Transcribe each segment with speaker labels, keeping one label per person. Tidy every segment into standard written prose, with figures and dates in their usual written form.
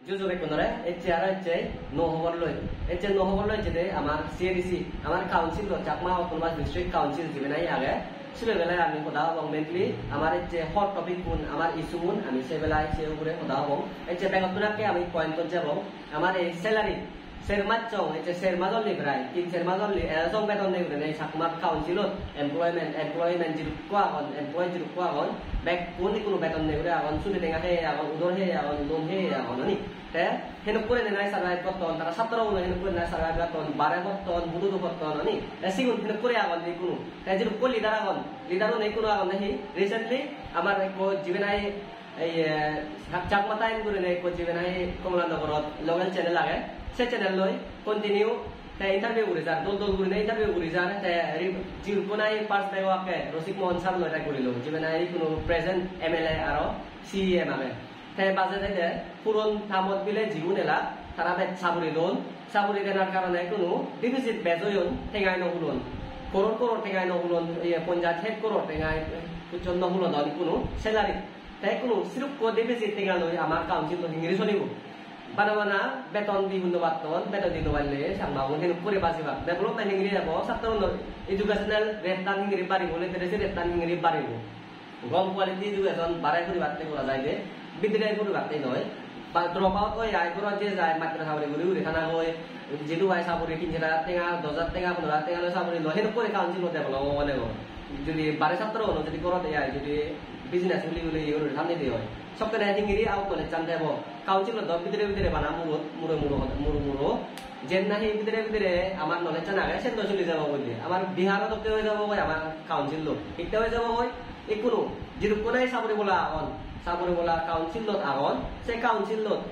Speaker 1: Jojo Beconore, HRH, no overload. No overload today, Amar CDC, Amar Council of Chakma Autonomous District Council, Jivenaya, Sibela, and Kodawong Bentley, Amar hot topic, Amar Isumun, and Sebela, Sevure, Kodawong, Bangapunake, Ami point on Jabo, Amar salary. Sermachong, it's a sermazon librai, in sermazon, as on beton livre, Sakmat Council, employment, Quagon, employed Quagon, back Unicul beton nevra, on Suditing a hair, on Udor hair, on Lum hair, on any. There, Henopur and nice arrive cotton, Satro, and put nice arrive on Barahoton, Budu Hoton, any. A single Hinopuria on Nikunu, Tajipuli Daragon, Lidano Nikuna on the hill. Recently, Amareko, Juvenile, a Chakmatain Gurene, Juvenile, Komanda, local channel. Channel loy continue the interview gurizar dol gurine interview gurizar the jirpunai pass dewa ke Rosik Mohan sar loy ta gurilo jibenai kuno present MLA aro CEM ame the bazate de puron thamot bile jigunela tara be saburi denar karone kuno deficit bezoyon tengai no hulon koror tengai no hulon ye ponjat het koror tengai kuchon no hulon doni kuno salary the kuno sirup ko deficit tengai loy amar council to ingri solibo Panamana, beton di Hundabaton, beton di Novale, sama mungkin Puri Basiva. Development Ingrid, Saturn, educational, returning repairing, only the returning repairing. Gom quality education, Baraku Batay, Bidre Batay, but drop out, I go on Jez, I might have a good Hanoi, Jidu, I saburi Tinga, Dozatinga, Noratinga, Saburi, no Henopuri Council of Development, whatever. Judy Barisatron, the Decor of the eye, Judy business will Handy. Software Hingiri out on a Chandavo, Council of Vidre Banamuro, Muro, Jenna Vidre, Aman Nolachana, send those is over there. Amar Bihara of the Amar Council. It was a boy, Ikunu, Jirupuna Saburibola Council lot Aron, say Council lot.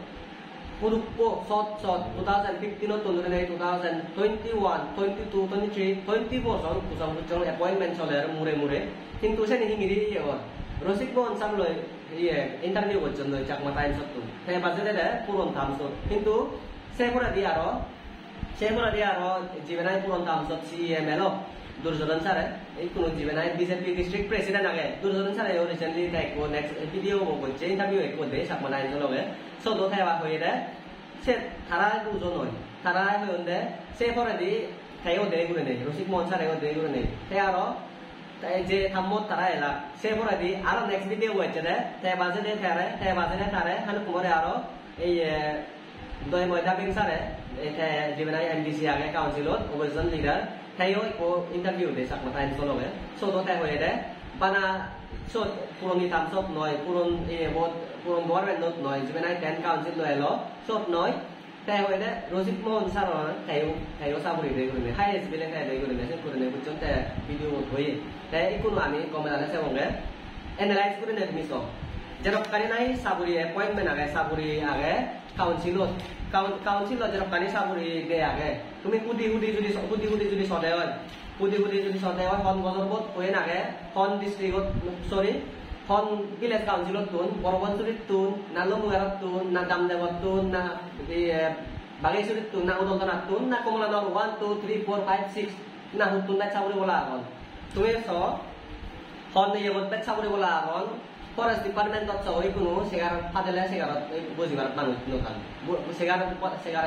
Speaker 1: Purupo, short, 2015 or 2021, 22, 23, 24 on Pusam appointments on Mure, into sending Hingiri or Rosik Mohan Samlo. Interview with John Chakmatain Sotu. They bazed Puron Tamso into Semura Diaro, Jivenai Puron Tamso, CMLO, Durzodan Sare, Ikunu Jivenai BJP district president again. Durzodan Sare recently take one next video with interview with the Chakmatain Solowe. So don't have a way there. Said Tara Duzono, Tara Hunde, say for a day, Tayo de Gurene, Rosik Monsareo de Gurene, Tearo. Je Hamot Tarayla, say for a day, our next video with Tabazane Tare, Han Kumoraro, a Doimoida Binsare, a Gemini NBC Council, Overson leader, Tayo interview the Sakmatain Solowe, so don't have way there. Bana so Puroni Tamsop Noi, Puron government not noise, when I 10 council Noelo, so noi. Tayo Rosik Mohan Saron, Tayo Saburi, highest billing at the organization could never jump the video way. Tay Kunami, Commander Savonga, analyze good in Miso. Jerop Karinai, Saburi appointment again, Saburi again, Council of Jeropani Saburi de again. To me, Hudi Sodeon, Hudi Sodeon, Hon Gozobot, Poenage, Hon district, sorry. Hon village council of Tun, Borobon Tun, Nalomuera Tun, Nadam Devotun, the Bagay Tun, Naudon, Nakomala 1, 2, 3, 4, 5, 6, Nahutun, that's how we will on. To me, so Hon the Yavot, that's how we will on. Forest Department of Soikuno, Segar Padela Segar, Bozivar Manutan, Segar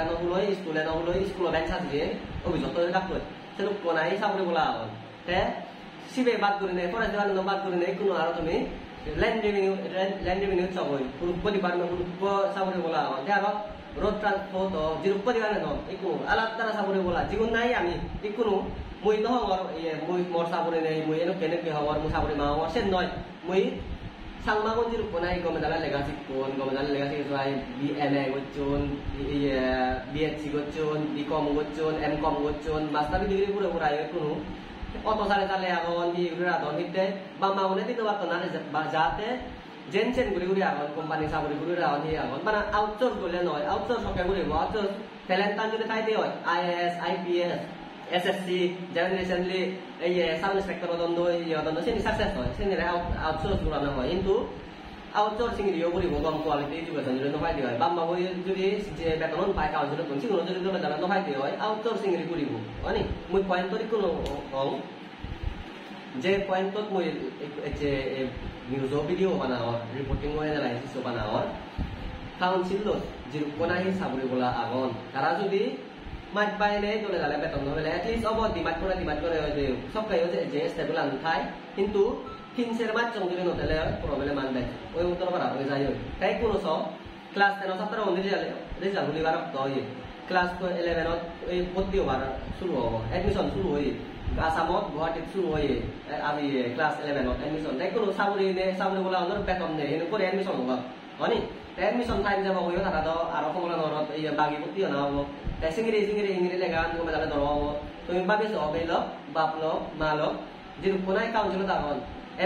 Speaker 1: no Huloy, School of Ansas, Obisoto Dakut, Telukona is how we will on. There, Sibe Baturine, Forest no Baturine, Kuno to me. Land revenue Savoy, Purupo Department, Purupo Savuribola, Garo, road transport or Jirupodiano, Iku, Alatara Savuribola, Jigunayami, Ikunu, Muino or more Saburine, Mueno Keneke or Musaburima or Sendoi, Mui, Sangmon Jirupunai, Gomedala Legacy, Gomedala Legacy, BNA with June, BHC with June, BCom with June, MCom with June, Master degree Purayakunu. Auto Salazar on the Gradon hit there, Bama on the Watana Bajate, Jensen Guria on company Saburi on here, but outsource Gulenoy, outsource of Guri, outsource, Talentan to the Taito, IS, IPS, SSC, generationally, a sound inspector on the same successful, sending outsource Gurano into outsourcing the Yoguri quality to the Novide, Bama will do this, Beton by Council of Consumer, the Novide, outsourcing the Guri, only with point to J point to news video 1 hour, reporting analysis of 1 hour. Council জিরুকোনাহি সাবরি বলা আগন তারা যদি মাত বাইনে দলে দালে বেতন হলে এটলিস্ট অব ডিমান্ড করে যে সব কাই যে স্টেবল আনথাই কিন্তু ফিনসের মাত চংদিলে নতেলে প্রবলেম আনবে ওই উত্তর পারা হয়ে যায় তাই কোন সব ক্লাস 10 ছাত্র অনুযায়ী রেজাল্ট হলিবার তো ক্লাস 11 এই ভর্তি হবার শুরু হব এডমিশন শুরু হই আসামত গুয়াহাটিত শুরু হই আমি ক্লাস 11 এডমিশন তাই কোনো সাবরি বলা অন্য বেতন নেই এনে করে এডমিশন হব হনি এডমিশন টাইম যাব হইও তারা তো আরো কমলা নরত এই বাগি ভর্তি না হব তাই সিঙ্গিরি লেগা তুমি তাহলে ধরো হব তুমি ভাবিস অবেল বাপল মাল যে কোনাই কাউন্সিল তখন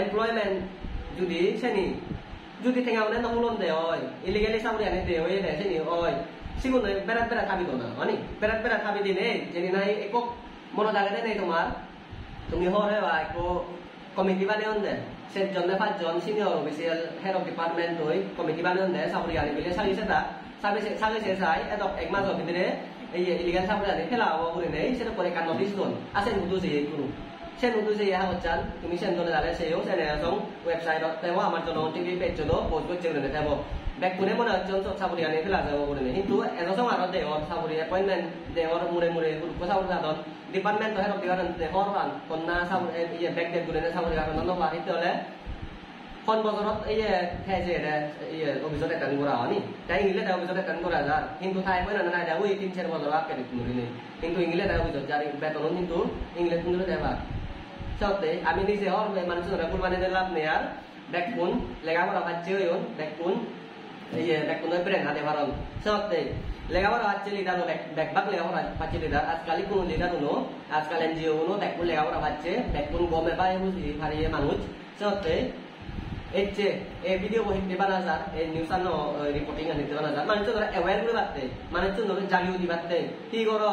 Speaker 1: এমপ্লয়মেন্ট যদি সেনি যদি ঠেঙা মানে নহলন দে হয় ইলিগেলি সাবরি আনি দে হয় সেনি হয় সিগুন বেড়াত থাকি তো না হনি বেড়াত থাকি দিনে যেনি নাই একক মনে থাকে নেই তোমার তুমি হরে বা একো কমিটি বানিয়ে দেন 7 জন 5 জন senior official head of department হই কমিটি বানিয়ে দেন সাবরি আনি বিলে সাগিছে চাই এদক এক মাস ভিতরে এই ইলিগাল সাবরি আনি ফেলা হবো বলে নেই সেটা পরে কান নোটিশ দন আছে নুদু যে কোনো সে নুদু যে ইহা হচ্ছেন তুমি সেন দলে দালে সেও সেনে সং ওয়েবসাইট তেও আমার জন্য টিভি পেজ জন্য পোস্ট করছে বলে নেব ব্যাক করে মনে হচ্ছে সাবরি আনি ফেলা যাবো বলে নেই কিন্তু এজসং আরো দেওয়ার সাবরি অ্যাপয়েন্টমেন্ট দেওয়ার মুড়ে গ্রুপ সাবরি দাদন ডিপার্টমেন্ট হেড অফ ডিপার্টমেন্ট হরবান কন্যা সাবরি ইয়ে ব্যাক ডেট গুলে সাবরি কারণ নন বাহিতে হলে কোন বছরত এই খেজে ইয়ে অভিযোগ এটেন্ড করা হয়নি তাই ইংলিশে অভিযোগ এটেন্ড করা যার কিন্তু তাই কই না না ওই 3-4 বছর আগে দিন কিন্তু ইংলিশে অভিযোগ জারি বেতন কিন্তু ইংলিশ কিন্তু দেবা সত্যি আমি নিজে হর মানুষের কুরবানি দিলাম নে আর ব্যাকপুন লেখাপড়া বাচ্চা হইন ব্যাকপুন এই ব্যাকপুন ব্রেন হাতে পারন সত্যি লেখাপড়া বাচ্চা লিডার ব্যাকবাক লেখাপড়া বাচ্চা লিডার আজকাল কোন লিডার হলো আজকাল এনজিও হলো ব্যাকপুন লেখাপড়া বাচ্চা ব্যাকপুন গমে পায় বুঝি হারিয়ে মানুষ সত্যি এই যে এই ভিডিও বহিতে বানাজার এই নিউজ আনো রিপোর্টিং আনিতে বানাজার মানুষ অ্যাওয়্যার করে বাড়তে মানুষ জাগিয়ে দি বাড়তে কি করো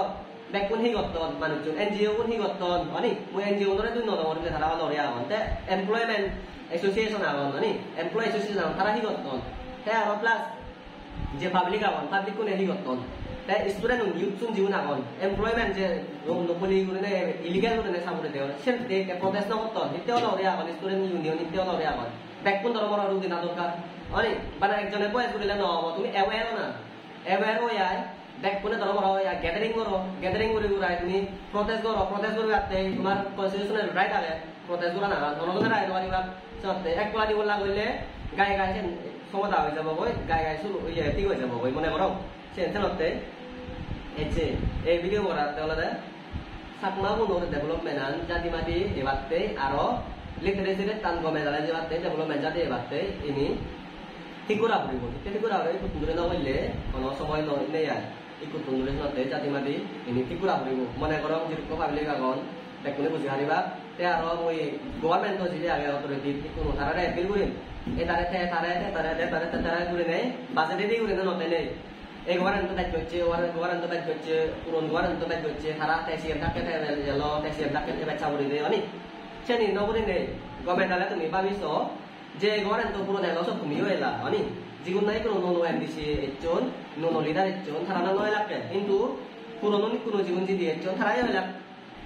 Speaker 1: ব্যাকপুন হি গতন মানুষ এনজিও কোন হি গতন অনি মই এনজিও ধরে দুই নরম ধারা লরে আগন তে এমপ্লয়মেন্ট অ্যাসোসিয়েশন আগন অনি এমপ্লয় অ্যাসোসিয়েশন তারা হি গতন তে আর প্লাস যে পাবলিক আগন পাবলিক কোন হি গতন তে স্টুডেন্ট ইউথ সুন জীবন আগন এমপ্লয়মেন্ট যে নকলি করে ইলিগাল করে সামনে দেও সে তে প্রটেস্ট না করত হিতে লরে আগন স্টুডেন্ট ইউনিয়ন হিতে লরে আগন ব্যাকপুন ধর্মর রুগী না দরকার অনি মানে একজনে বয়স করিলে নহব তুমি অ্যাওয়্যার না অ্যাওয়্যার হইয়াই ব্যাকপুনে ধর্মর হইয়া গ্যাদারিং করে ঘুরাই তুমি প্রটেস্ট করে রাখতে তোমার কনস্টিটিউশনাল রাইট আছে প্রটেস্ট করা না জনগণের রাইট পারিবা সত্যি এক পালা দিব লাগলে গায়ে সমতা হয়ে যাব বই গায়ে শুরু ইয়ে ঠিক হয়ে যাব বই মনে করো সেনতে এই ভিডিও করাতে হলে সাকমা বুনোর ডেভেলপমেন্ট জাতিমাতি এবারতে আরো লিটারেসির টান কমে যারা যে বাতে ডেভেলপমেন্ট যাতে এবারতে ইনি ঠিক করা পড়িব ঠিক করা হলে কুতুরে না হইলে কোনো সময় নেই আর এই কুতুরে নতে জাতিমাতি ইনি ঠিক করা পড়িব মনে করো যেরকম পাবলিক আগন দেখুন বুঝি হারিবা তে আর ওই গভর্নমেন্ট যে আগে অথরিটি কোনো তারা এপিল করিম এই তারা করে নেই বাজেটে দিয়ে করে নতে নেই এই গভর্নমেন্ট দায়িত্ব হচ্ছে গভর্নমেন্ট দায়িত্ব হচ্ছে পুরন গভর্নমেন্ট দায়িত্ব হচ্ছে তারা ট্যাক্সিয়ার থাকে এলো ট্যাক্সিয়ার থাকে বাচ্চা বলে দেয় অনেক সেনি নবরে নেই গভর্নমেন্ট আলে তুমি ভাবিস যে গভর্নমেন্ট পুরো দেয় সব তুমিও এলা অনেক যেগুলো নাই কোনো নো এমডিসি একজন নো লিডার একজন তারা না নয় লাগে কিন্তু পুরনো কোনো জীবন যদি একজন তারাই হইলাম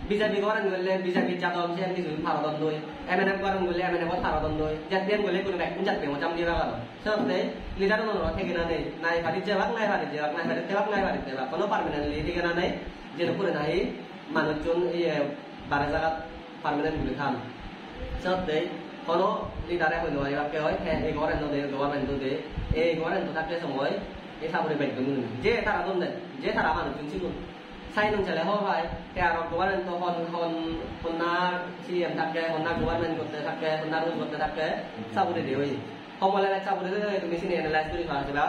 Speaker 1: বিজেপি গভর্নমেন্ট করলে বিজেপি জাতম সে এমডি ভারতন দই এমএনএফ গভর্নমেন্ট করলে এমএনএফ ভারতন দই জাতীয় করলে কোনো ব্যাকুন জাতীয় মজাম দিয়ে পারো সবতে লিডার নো থেকে না নেই নাই ভারিত যাবাক নাই ভারিত যাবাক কোনো পার্মানেন্টলি ঠিক না নেই যে করে নাই মানুষজন এই বারে জায়গা পার্মানেন্ট গুলি খান সবতে কোনো লিডারে হইল এবারকে হয় এই গভর্নমেন্ট দে এই গভর্নমেন্ট থাকলে সময় এই সাবরে বাইক যে তারা দন দেন যে তারা মানুষজন ছিল sai nung chale ho hai kaya ro government to honna CM থাকে honna government করতে থাকে honna rule করতে থাকে sabure de hoy homole la sabure de tu machine analyze kori পারছিলা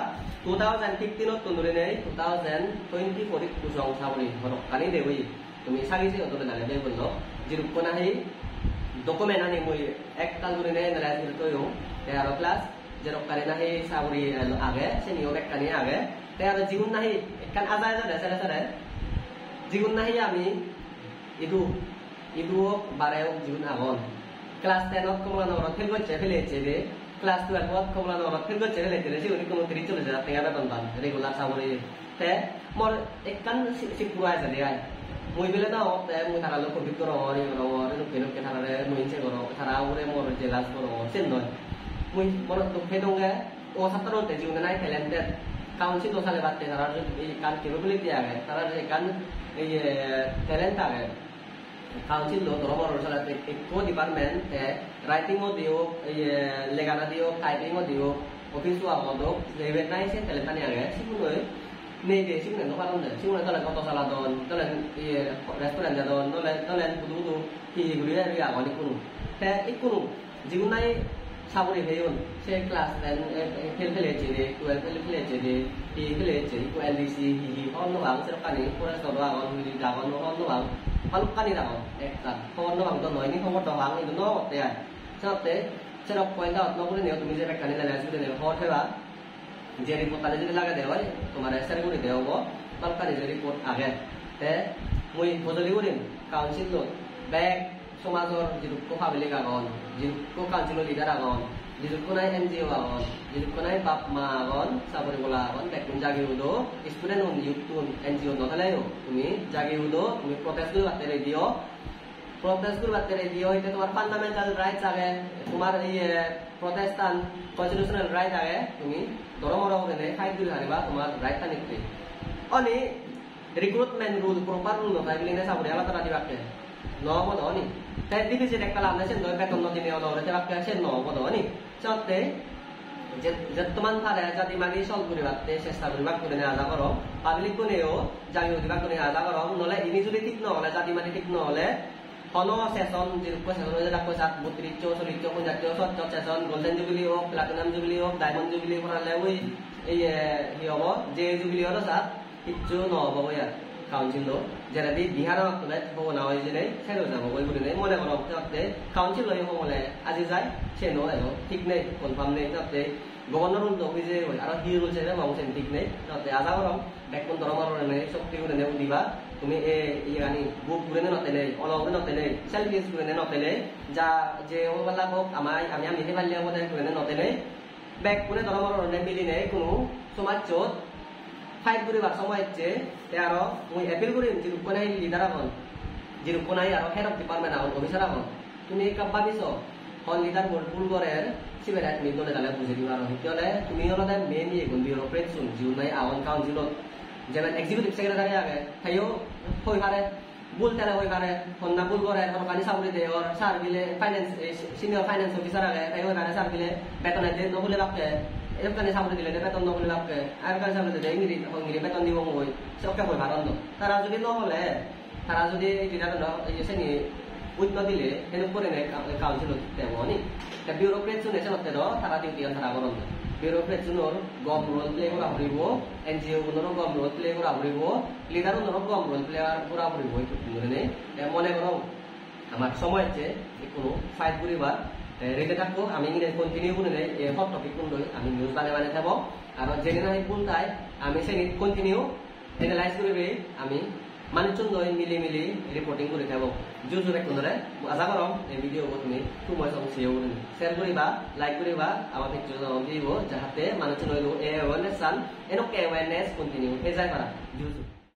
Speaker 1: 2015 ত তন্দুরে নেই 2024 ত কুসং sabure হলো কানি de hoy তুমি সাগিছে অতলে দালে দে বললো জিরুপ না হে ডকুমেন্ট আনি মই এক কাল করে নেই analyze করি তো kaya ro class jerok kare na he sabure age se niyo ek kani age kaya ro jigun na he kan aja aja sare জীবন নাহি আমি ইদু বারেও জীবন আগন ক্লাস 10 ত কমলা নরত ফেল করছে ফেলেছে রে ক্লাস 12 ত কমলা নরত ফেল করছে ফেলেছে রে উনি কোন 30 চলে যায় টাকা বেতন পান রেগুলার সাবরে তে মোর একখান শিক্ষা আছে রে আই মই বেলে না তে মই তারা লোক কবি করো রে কে তারা মইছে করো তারা ওরে মোর জেলাস করো সেন নয় মই মোর তো ফেদঙ্গে ও ছাত্রতে জীবন নাই ট্যালেন্টেড কাউন্সিল সালে বাদতে তারা এই কান কেপাবিলিটি আগে তারা যে কান এই ট্যালেন্ট আগে কাউন্সিল লো ধর্মর সালাতে একো ডিপার্টমেন্ট রাইটিং ও দিও এই লেখাটা দিও টাইপিং ও দিও অফিস ও আমদো লেভেল নাই সে ট্যালেন্ট আনি আগে সিগুলো নেই যে সিগুলো নো পালন দে সিগুলো তাহলে কত সালা দন তাহলে এই রেস্টুরেন্ট দন তাহলে বুদু কি গুলি আর আগনি কোন তে ইকুনো জিগুনাই সাবরি হেয়ন সে ক্লাস 10 ফেল ফেলেছে রে 12 ফেল ফেলেছে রে ই ফেলেছে ইকো এলডিসি হি হন নো বাং সেরকানি ফরেস্ট র আগন হুলি দাগন হন নো বাং পালুকানি দাগন একটা হন নো বাং তো নয় নি খবর দাও বাং ই নো তে আই সাথে সেরক পয়েন্ট আউট নবরে নিও তুমি যে বেকানি লাগে আসবে নে হর থেবা যে রিপোর্ট তালে যদি লাগা দেওয়াই তোমার এসআর করে দেওব পালুকানি যে রিপোর্ট আগে তে মুই বদলি করিম কাউন্সিল লো ব্যাক সমাজৰ যিটো পাব্লিক আগন যিটো কাউন্সিলৰ লিডাৰ আগন যিটো নাই এনজিও আগন যিটো নাই বাপ মা আগন চাবৰি বলা আগন বেকুন জাগি উদো ষ্টুডেন্ট অন ইউটুন এনজিও নথলায়ো তুমি জাগি উদো তুমি প্ৰটেষ্ট কৰি বাতে ৰেডিও প্রটেস্ট করে বাতে রেডিও এটা তোমার ফান্ডামেন্টাল রাইটস আগে তোমার এই প্রটেস্টান কনস্টিটিউশনাল রাইট আগে তুমি ধর্মর করে ফাইট করে হারিবা তোমার রাইটটা নিতে অনি রিক্রুটমেন্ট রুল প্রপার রুল নয় বলে সাবরি আলাদা রাজি বাকে নবদনি তাই ডিভিশন একটা লাভ আছে নয় বেতন নদিনে অনরে বাকে আছে নবদনি চতে যে যতমান পারে জাতি মাগি সল করে বাতে চেষ্টা করিবা করে না আজা করো পাবলিক কোনেও জাগিও দিবা করে আজা করো নলে ইনি যদি ঠিক নহলে জাতি মানি ঠিক নহলে হন সেশন যেরকম সেশন রাখবো 32 44 49 70 সেশন গোল্ডেন জুবিলি হোক প্লাটিনাম জুবিলি হোক ডায়মন্ড জুবিলি করালে ওই এই কি হব যে জুবিলি হলো সাত কিচ্ছু নহব ইয়ার কাউন্সিল যেটা দিয়ে বিহার হবো না হয় যে সেটা যাবো ওই বলে মনে করো তাতে কাউন্সিল হয়ে বলে আজি যায় সে নয় ঠিক নেই কনফার্ম নেই তাতে গভর্নর রুল তো যে আর কি রুল সেটা মাউসেন ঠিক নেই তাতে আজা করম বেকুন ধর্মর নেই শক্তি করে নেব দিবা তুমি ইয়ানি বুক করে নতে নেই অলরে নতে নেই সেলফ ইউজ করে নতে নেই যা যে ওলা হোক আমি নিতে পারলে আমাদের করে নতে নেই ব্যাক করে ধর্মর মিলি নেই কোনো সমাজ চোট ফাইট করিবার সময় হচ্ছে আরো মুই এপিল করিম যেরকম নাই লিডার এখন যেরকম নাই আরো হেড অফ ডিপার্টমেন্ট এখন অফিসার এখন তুমি কাব্বা দিছ হন লিডার ভুল করে সিবের এক মিনিট তাহলে বুঝে দিবা আর তেতিয়াহ'লে তুমি হলে মেইন এগুন বিউরোক্রেট চুন যিও নাই আহন কাউন্সিলত যেমন এক্সিকিউটিভ সেক্রেটারি আগে তাইও হই পারে ভুল তেলে হই পারে হন্না ভুল করে সরকারি চাকরি দেয় ওর স্যার বিলে ফাইন্যান্স সিনিয়র ফাইন্যান্স অফিসার আগে তাই হই পারে স্যার বিলে বেতন দিয়ে নহলে বাপকে এরকম চাকরি দিলে বেতন নহলে বাপকে আর কাছে চাকরি দিলে ইংরেজি বেতন দিব মই সবকে হই পারন তারা যদি নহলে তারা যদি এই শ্রেণী উইথ দিলে সেনে করে নেই কাউন্সিলত তেমনি বিউরোক্রেট চুন এসে নতে তারা ডিউটি তারা করন বিউরোক্রেট চুনর গম রোল প্লে করা হরিব এনজিও গুলোর গম রোল প্লে করা হরিব লিডার গুলোর গম রোল প্লে করা হরিব মনে করো আমার সময় হচ্ছে কোনো ফাইট করিবার রেটে থাকবো আমি কন্টিনিউ করে নেই হট টপিক কোন আমি নিউজ বানাই থাকবো আর জেনে নাই কোন তাই আমি সেই কন্টিনিউ এনালাইজ করবে আমি মানুষজন মিলি মিলি রিপোর্টিং করে থাকবো জোর জোরে কোনরে আশা করম এই ভিডিও তুমি সময় শেয়ার করিবা লাইক করিবা আমাকে দিব যাহাতে মানুষজন এওয়ারনেস চান এনেক এওয়ারনেস কন্টিনিউ হয়ে যায় পারা জোর